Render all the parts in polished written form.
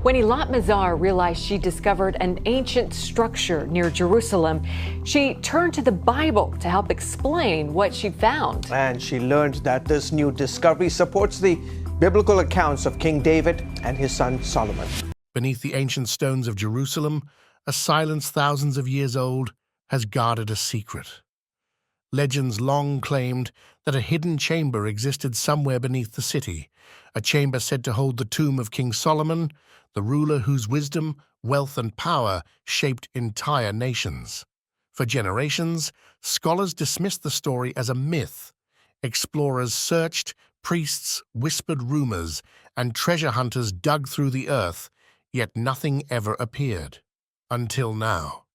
When Eilat Mazar realized she discovered an ancient structure near Jerusalem, she turned to the Bible to help explain what she found. And she learned that this new discovery supports the biblical accounts of King David and his son Solomon. Beneath the ancient stones of Jerusalem, a silence thousands of years old has guarded a secret. Legends long claimed that a hidden chamber existed somewhere beneath the city, a chamber said to hold the tomb of King Solomon, the ruler whose wisdom, wealth, and power shaped entire nations. For generations, scholars dismissed the story as a myth. Explorers searched, priests whispered rumors, and treasure hunters dug through the earth, yet nothing ever appeared. Until now,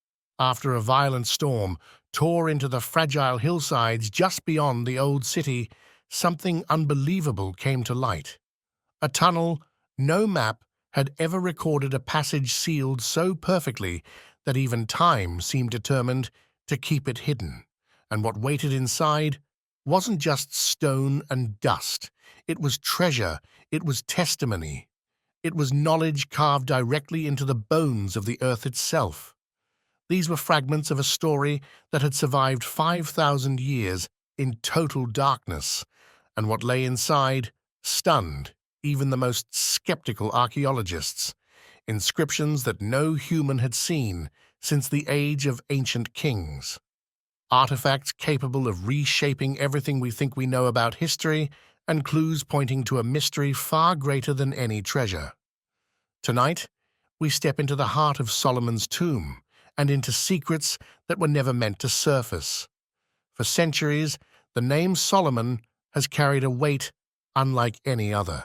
after a violent storm tore into the fragile hillsides just beyond the old city, something unbelievable came to light. A tunnel no map had ever recorded, a passage sealed so perfectly that even time seemed determined to keep it hidden. And what waited inside wasn't just stone and dust. It was treasure, it was testimony, it was knowledge carved directly into the bones of the earth itself. These were fragments of a story that had survived 5,000 years in total darkness, and what lay inside stunned even the most skeptical archaeologists. Inscriptions that no human had seen since the age of ancient kings. Artifacts capable of reshaping everything we think we know about history, and clues pointing to a mystery far greater than any treasure. Tonight, we step into the heart of Solomon's tomb and into secrets that were never meant to surface. For centuries, the name Solomon has carried a weight unlike any other.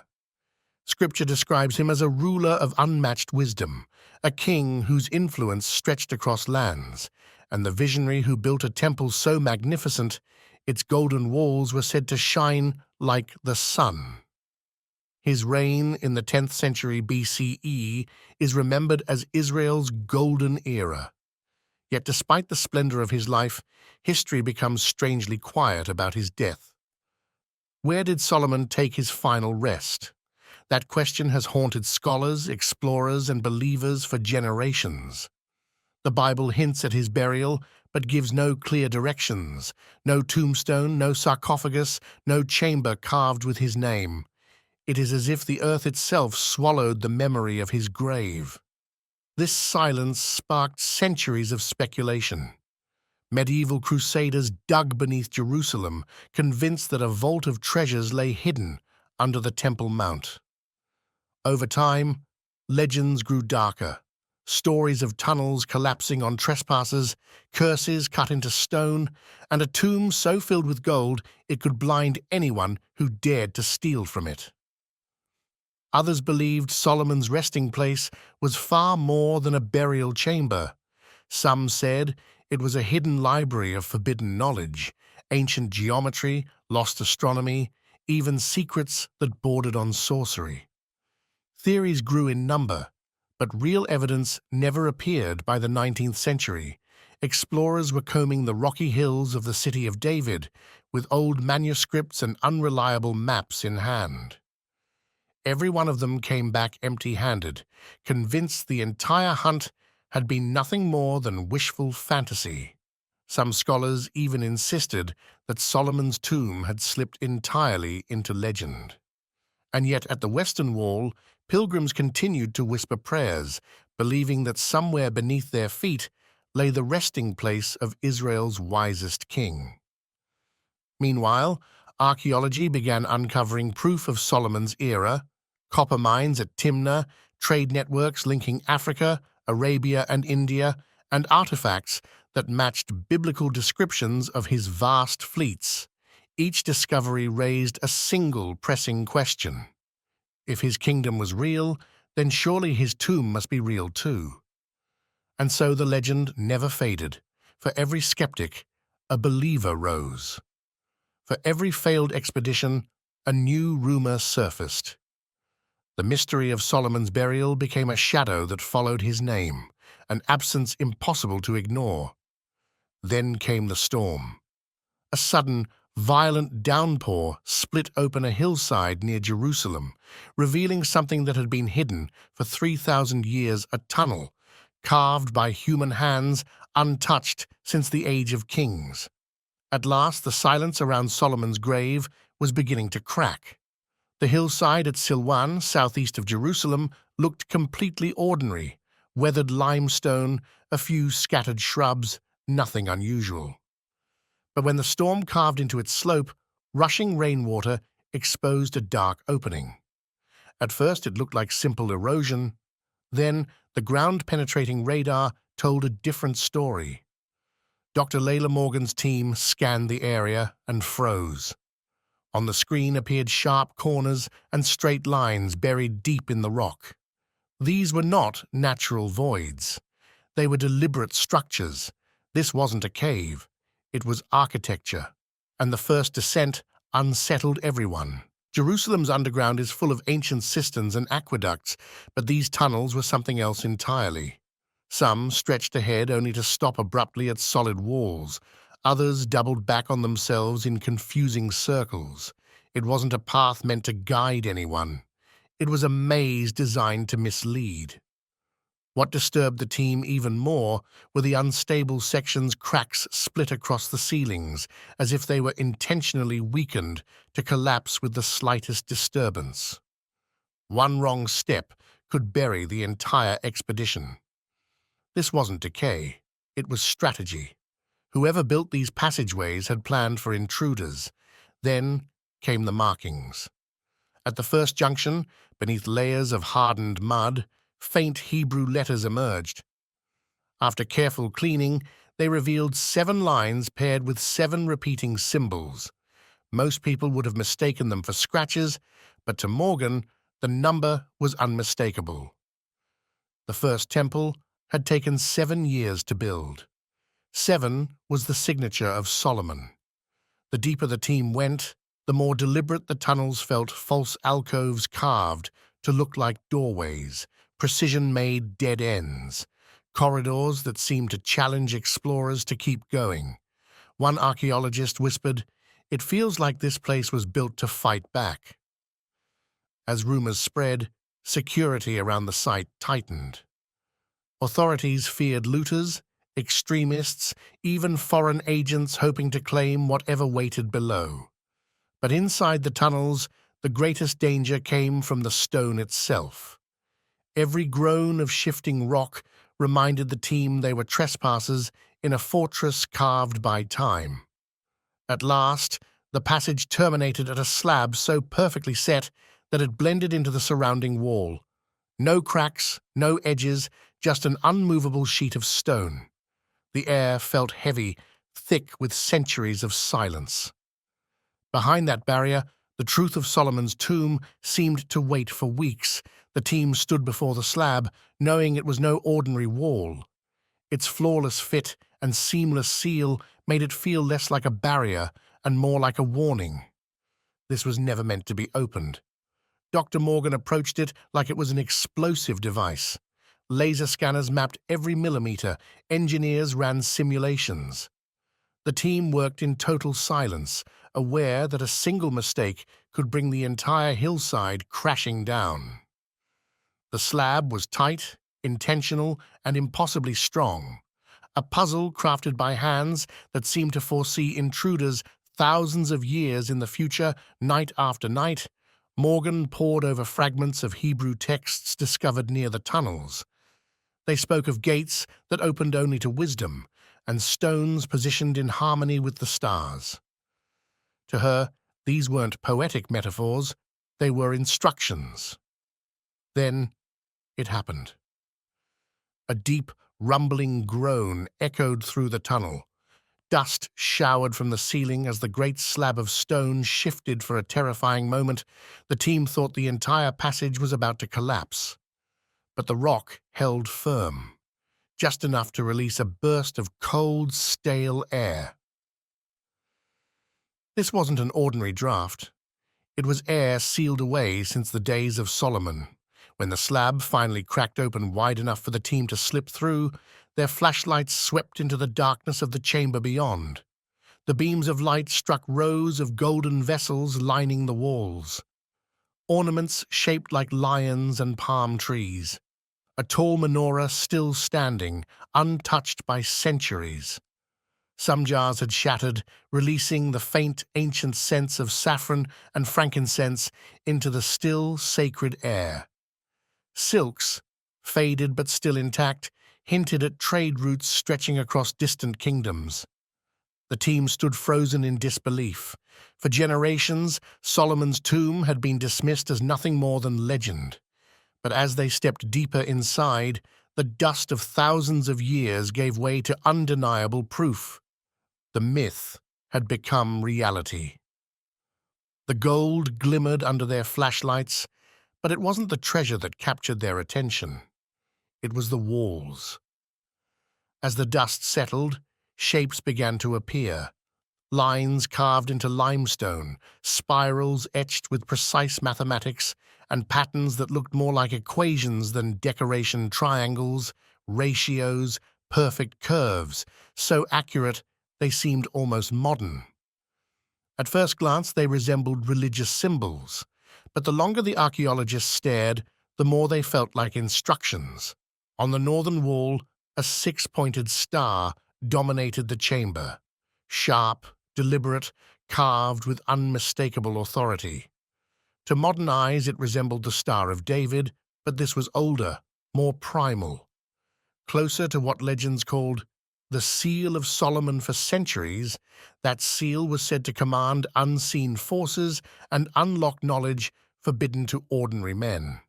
Scripture describes him as a ruler of unmatched wisdom, a king whose influence stretched across lands, and the visionary who built a temple so magnificent its golden walls were said to shine like the sun. His reign in the 10th century BCE is remembered as Israel's golden era. Yet despite the splendor of his life, history becomes strangely quiet about his death. Where did Solomon take his final rest? That question has haunted scholars, explorers, and believers for generations. The Bible hints at his burial, but gives no clear directions. No tombstone, no sarcophagus, no chamber carved with his name. It is as if the earth itself swallowed the memory of his grave. This silence sparked centuries of speculation. Medieval crusaders dug beneath Jerusalem, convinced that a vault of treasures lay hidden under the Temple Mount. Over time, legends grew darker. Stories of tunnels collapsing on trespassers, curses cut into stone, and a tomb so filled with gold it could blind anyone who dared to steal from it. Others believed Solomon's resting place was far more than a burial chamber. Some said it was a hidden library of forbidden knowledge, ancient geometry, lost astronomy, even secrets that bordered on sorcery. Theories grew in number, but real evidence never appeared by the 19th century. Explorers were combing the rocky hills of the city of David with old manuscripts and unreliable maps in hand. Every one of them came back empty-handed, convinced the entire hunt had been nothing more than wishful fantasy. Some scholars even insisted that Solomon's tomb had slipped entirely into legend. And yet at the Western Wall, pilgrims continued to whisper prayers, believing that somewhere beneath their feet lay the resting place of Israel's wisest king. Meanwhile, archaeology began uncovering proof of Solomon's era: copper mines at Timnah, trade networks linking Africa, Arabia, and India, and artifacts that matched biblical descriptions of his vast fleets. Each discovery raised a single pressing question. If his kingdom was real, then surely his tomb must be real too. And so the legend never faded. For every skeptic, a believer rose. For every failed expedition, a new rumor surfaced. The mystery of Solomon's burial became a shadow that followed his name, an absence impossible to ignore. Then came the storm. A sudden, violent downpour split open a hillside near Jerusalem, revealing something that had been hidden for 3,000 years, a tunnel, carved by human hands, untouched since the age of kings. At last, the silence around Solomon's grave was beginning to crack. The hillside at Silwan, southeast of Jerusalem, looked completely ordinary. Weathered limestone, a few scattered shrubs, nothing unusual. But when the storm carved into its slope, rushing rainwater exposed a dark opening. At first it looked like simple erosion. Then the ground-penetrating radar told a different story. Dr. Layla Morgan's team scanned the area and froze. On the screen appeared sharp corners and straight lines buried deep in the rock. These were not natural voids. They were deliberate structures. This wasn't a cave. It was architecture, and the first descent unsettled everyone. Jerusalem's underground is full of ancient cisterns and aqueducts, but these tunnels were something else entirely. Some stretched ahead only to stop abruptly at solid walls. Others doubled back on themselves in confusing circles. It wasn't a path meant to guide anyone. It was a maze designed to mislead. What disturbed the team even more were the unstable sections. Cracks split across the ceilings, as if they were intentionally weakened to collapse with the slightest disturbance. One wrong step could bury the entire expedition. This wasn't decay, it was strategy. Whoever built these passageways had planned for intruders. Then came the markings. At the first junction, beneath layers of hardened mud, faint Hebrew letters emerged. After careful cleaning, they revealed 7 lines paired with 7 repeating symbols. Most people would have mistaken them for scratches, but to Morgan, the number was unmistakable. The first temple had taken 7 years to build. 7 was the signature of Solomon. The deeper the team went, the more deliberate the tunnels felt, false alcoves carved to look like doorways, precision-made dead ends, corridors that seemed to challenge explorers to keep going. One archaeologist whispered, "It feels like this place was built to fight back." As rumors spread, security around the site tightened. Authorities feared looters, extremists, even foreign agents hoping to claim whatever waited below. But inside the tunnels, the greatest danger came from the stone itself. Every groan of shifting rock reminded the team they were trespassers in a fortress carved by time. At last, the passage terminated at a slab so perfectly set that it blended into the surrounding wall. No cracks, no edges, just an unmovable sheet of stone. The air felt heavy, thick with centuries of silence. Behind that barrier, the truth of Solomon's tomb seemed to wait for weeks. The team stood before the slab, knowing it was no ordinary wall. Its flawless fit and seamless seal made it feel less like a barrier and more like a warning. This was never meant to be opened. Dr. Morgan approached it like it was an explosive device. Laser scanners mapped every millimeter. Engineers ran simulations. The team worked in total silence, aware that a single mistake could bring the entire hillside crashing down. The slab was tight, intentional, and impossibly strong. A puzzle crafted by hands that seemed to foresee intruders thousands of years in the future. Night after night, Morgan pored over fragments of Hebrew texts discovered near the tunnels. They spoke of gates that opened only to wisdom, and stones positioned in harmony with the stars. To her, these weren't poetic metaphors, they were instructions. Then it happened. A deep, rumbling groan echoed through the tunnel. Dust showered from the ceiling as the great slab of stone shifted for a terrifying moment. The team thought the entire passage was about to collapse. But the rock held firm, just enough to release a burst of cold, stale air. This wasn't an ordinary draft. It was air sealed away since the days of Solomon. When the slab finally cracked open wide enough for the team to slip through, their flashlights swept into the darkness of the chamber beyond. The beams of light struck rows of golden vessels lining the walls, ornaments shaped like lions and palm trees. A tall menorah still standing, untouched by centuries. Some jars had shattered, releasing the faint, ancient scents of saffron and frankincense into the still, sacred air. Silks, faded but still intact, hinted at trade routes stretching across distant kingdoms. The team stood frozen in disbelief. For generations, Solomon's tomb had been dismissed as nothing more than legend. But as they stepped deeper inside, the dust of thousands of years gave way to undeniable proof. The myth had become reality. The gold glimmered under their flashlights, but it wasn't the treasure that captured their attention. It was the walls. As the dust settled, shapes began to appear. Lines carved into limestone, spirals etched with precise mathematics, and patterns that looked more like equations than decoration triangles, ratios, perfect curves, so accurate they seemed almost modern. At first glance, they resembled religious symbols, but the longer the archaeologists stared, the more they felt like instructions. On the northern wall, a six-pointed star dominated the chamber, sharp, deliberate, carved with unmistakable authority. To modern eyes, it resembled the Star of David, but this was older, more primal. Closer to what legends called the Seal of Solomon for centuries, that seal was said to command unseen forces and unlock knowledge forbidden to ordinary men.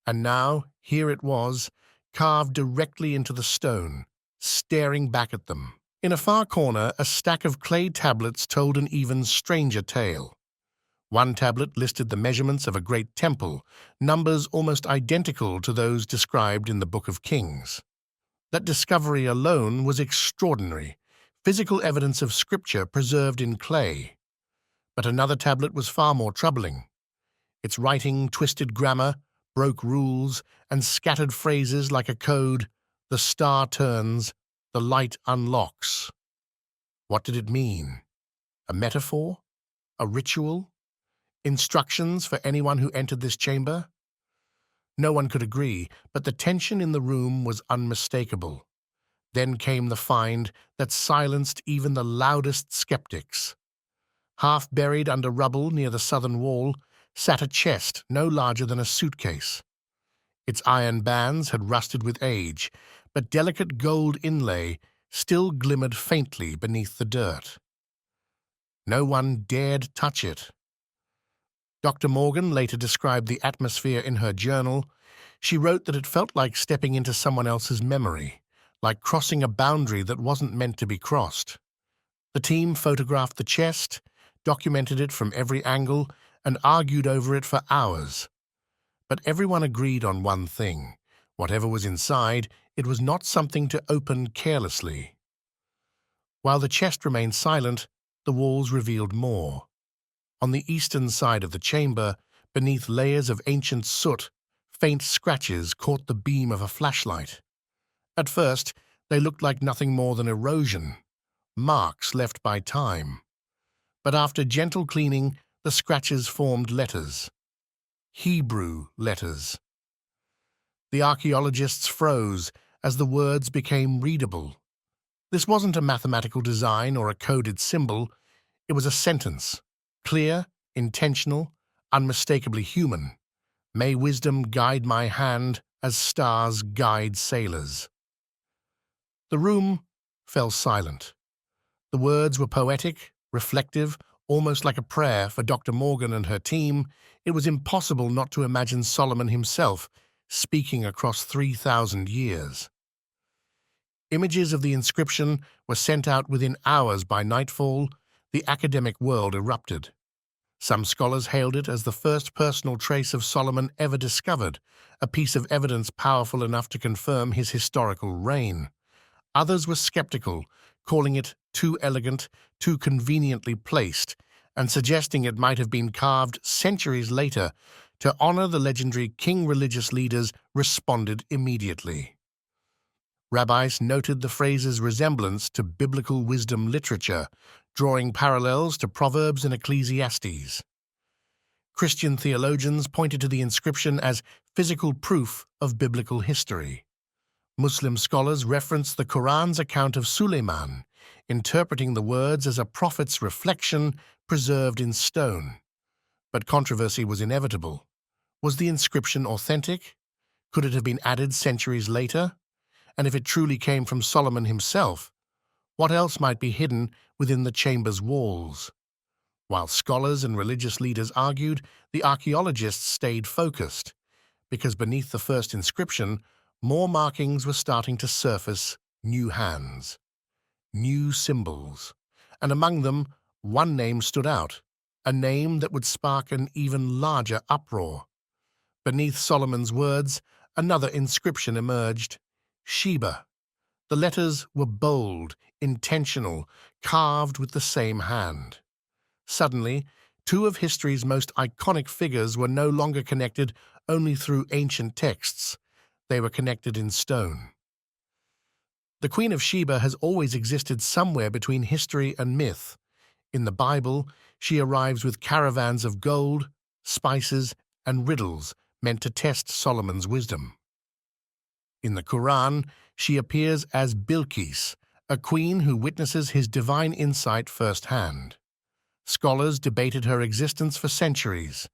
And now, here it was, carved directly into the stone, staring back at them. In a far corner, a stack of clay tablets told an even stranger tale. One tablet listed the measurements of a great temple, numbers almost identical to those described in the Book of Kings. That discovery alone was extraordinary, physical evidence of scripture preserved in clay. But another tablet was far more troubling. Its writing twisted grammar, broke rules, and scattered phrases like a code. The star turns, the light unlocks. What did it mean? A metaphor? A ritual? Instructions for anyone who entered this chamber? No one could agree, but the tension in the room was unmistakable. Then came the find that silenced even the loudest skeptics. Half buried under rubble near the southern wall sat a chest no larger than a suitcase. Its iron bands had rusted with age, but delicate gold inlay still glimmered faintly beneath the dirt. No one dared touch it. Dr. Morgan later described the atmosphere in her journal. She wrote that it felt like stepping into someone else's memory, like crossing a boundary that wasn't meant to be crossed. The team photographed the chest, documented it from every angle, and argued over it for hours. But everyone agreed on one thing. Whatever was inside, it was not something to open carelessly. While the chest remained silent, the walls revealed more. On the eastern side of the chamber, beneath layers of ancient soot, faint scratches caught the beam of a flashlight. At first, they looked like nothing more than erosion, marks left by time. But after gentle cleaning, the scratches formed letters. Hebrew letters. The archaeologists froze as the words became readable. This wasn't a mathematical design or a coded symbol. It was a sentence. Clear, intentional, unmistakably human. May wisdom guide my hand as stars guide sailors. The room fell silent. The words were poetic, reflective, almost like a prayer for Dr. Morgan and her team. It was impossible not to imagine Solomon himself speaking across 3,000 years. Images of the inscription were sent out within hours. By nightfall, the academic world erupted. Some scholars hailed it as the first personal trace of Solomon ever discovered, a piece of evidence powerful enough to confirm his historical reign. Others were skeptical, calling it too elegant, too conveniently placed, and suggesting it might have been carved centuries later. To honor the legendary king, religious leaders responded immediately. Rabbis noted the phrase's resemblance to biblical wisdom literature, drawing parallels to Proverbs and Ecclesiastes. Christian theologians pointed to the inscription as physical proof of biblical history. Muslim scholars referenced the Quran's account of Suleiman, interpreting the words as a prophet's reflection preserved in stone. But controversy was inevitable. Was the inscription authentic? Could it have been added centuries later? And if it truly came from Solomon himself, what else might be hidden within the chamber's walls? While scholars and religious leaders argued, the archaeologists stayed focused, because beneath the first inscription, more markings were starting to surface: new hands, new symbols, and among them, one name stood out, a name that would spark an even larger uproar. Beneath Solomon's words, another inscription emerged: Sheba. The letters were bold, intentional, carved with the same hand. Suddenly, two of history's most iconic figures were no longer connected only through ancient texts. They were connected in stone. The Queen of Sheba has always existed somewhere between history and myth. In the Bible, she arrives with caravans of gold, spices, and riddles meant to test Solomon's wisdom. In the Quran, she appears as Bilqis, a queen who witnesses his divine insight firsthand. Scholars debated her existence for centuries,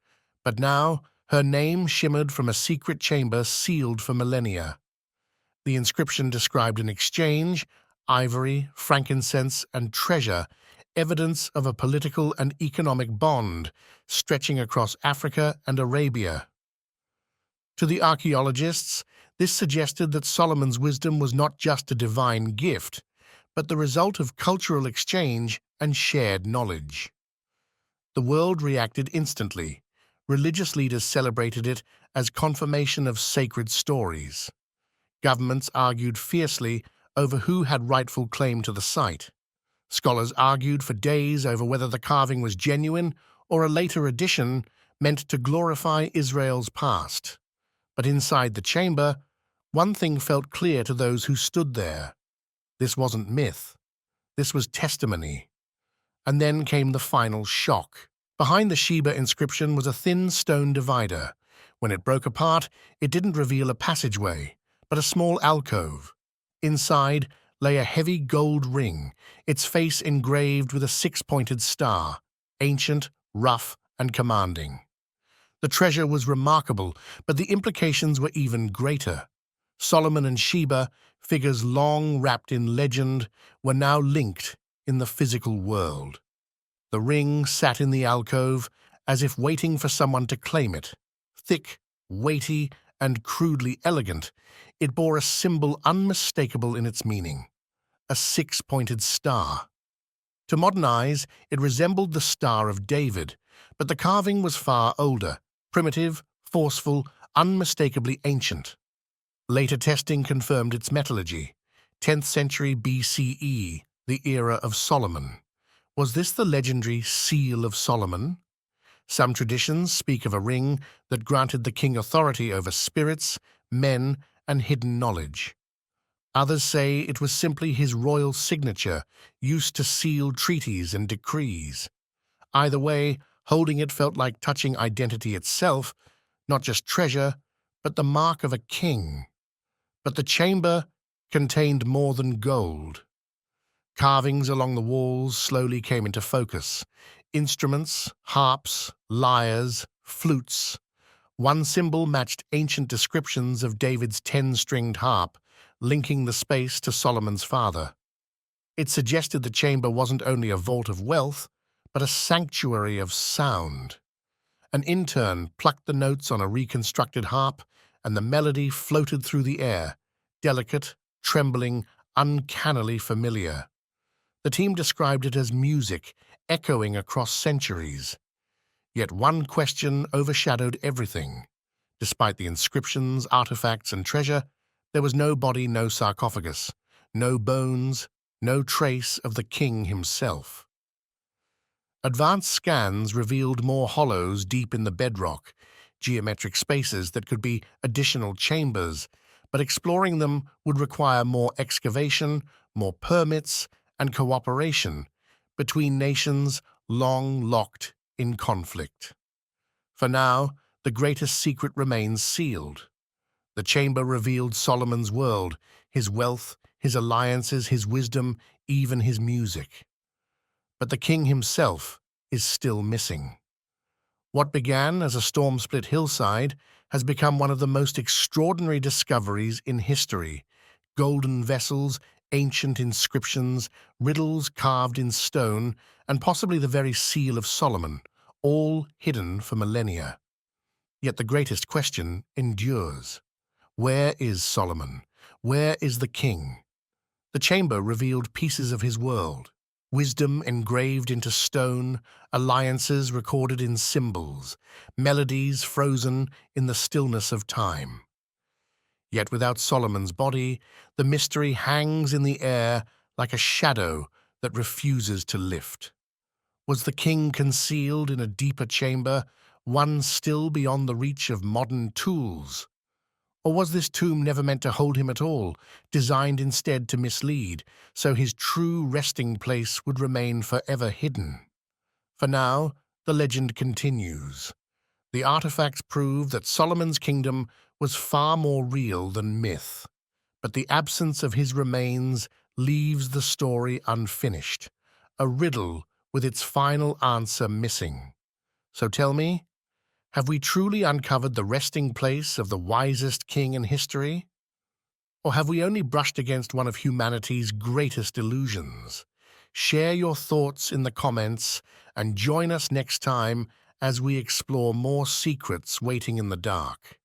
but now her name shimmered from a secret chamber sealed for millennia. The inscription described an exchange: ivory, frankincense, and treasure, evidence of a political and economic bond stretching across Africa and Arabia. To the archaeologists, this suggested that Solomon's wisdom was not just a divine gift, but the result of cultural exchange and shared knowledge. The world reacted instantly. Religious leaders celebrated it as confirmation of sacred stories. Governments argued fiercely over who had rightful claim to the site. Scholars argued for days over whether the carving was genuine or a later addition meant to glorify Israel's past. But inside the chamber, one thing felt clear to those who stood there. This wasn't myth. This was testimony. And then came the final shock. Behind the Sheba inscription was a thin stone divider. When it broke apart, it didn't reveal a passageway, but a small alcove. Inside lay a heavy gold ring, its face engraved with a six-pointed star, ancient, rough, and commanding. The treasure was remarkable, but the implications were even greater. Solomon and Sheba, figures long wrapped in legend, were now linked in the physical world. The ring sat in the alcove, as if waiting for someone to claim it. Thick, weighty, and crudely elegant, it bore a symbol unmistakable in its meaning: a six-pointed star. To modern eyes, it resembled the Star of David, but the carving was far older, primitive, forceful, unmistakably ancient. Later testing confirmed its metallurgy. 10th century BCE, the era of Solomon. Was this the legendary Seal of Solomon? Some traditions speak of a ring that granted the king authority over spirits, men, and hidden knowledge. Others say it was simply his royal signature, used to seal treaties and decrees. Either way, holding it felt like touching identity itself, not just treasure, but the mark of a king. But the chamber contained more than gold. Carvings along the walls slowly came into focus. Instruments, harps, lyres, flutes. One symbol matched ancient descriptions of David's 10-stringed harp, linking the space to Solomon's father. It suggested the chamber wasn't only a vault of wealth, but a sanctuary of sound. An intern plucked the notes on a reconstructed harp, and the melody floated through the air, delicate, trembling, uncannily familiar. The team described it as music, echoing across centuries. Yet one question overshadowed everything. Despite the inscriptions, artifacts, and treasure, there was no body, no sarcophagus, no bones, no trace of the king himself. Advanced scans revealed more hollows deep in the bedrock, geometric spaces that could be additional chambers, but exploring them would require more excavation, more permits, and cooperation between nations long locked in conflict. For now, the greatest secret remains sealed. The chamber revealed Solomon's world, his wealth, his alliances, his wisdom, even his music. But the king himself is still missing. What began as a storm-split hillside has become one of the most extraordinary discoveries in history. Golden vessels, ancient inscriptions, riddles carved in stone, and possibly the very seal of Solomon, all hidden for millennia. Yet the greatest question endures. Where is Solomon? Where is the king? The chamber revealed pieces of his world, wisdom engraved into stone, alliances recorded in symbols, melodies frozen in the stillness of time. Yet without Solomon's body, the mystery hangs in the air like a shadow that refuses to lift. Was the king concealed in a deeper chamber, one still beyond the reach of modern tools? Or was this tomb never meant to hold him at all, designed instead to mislead, so his true resting place would remain forever hidden? For now, the legend continues. The artifacts prove that Solomon's kingdom was far more real than myth, but the absence of his remains leaves the story unfinished, a riddle with its final answer missing. So tell me, have we truly uncovered the resting place of the wisest king in history? Or have we only brushed against one of humanity's greatest illusions? Share your thoughts in the comments and join us next time as we explore more secrets waiting in the dark.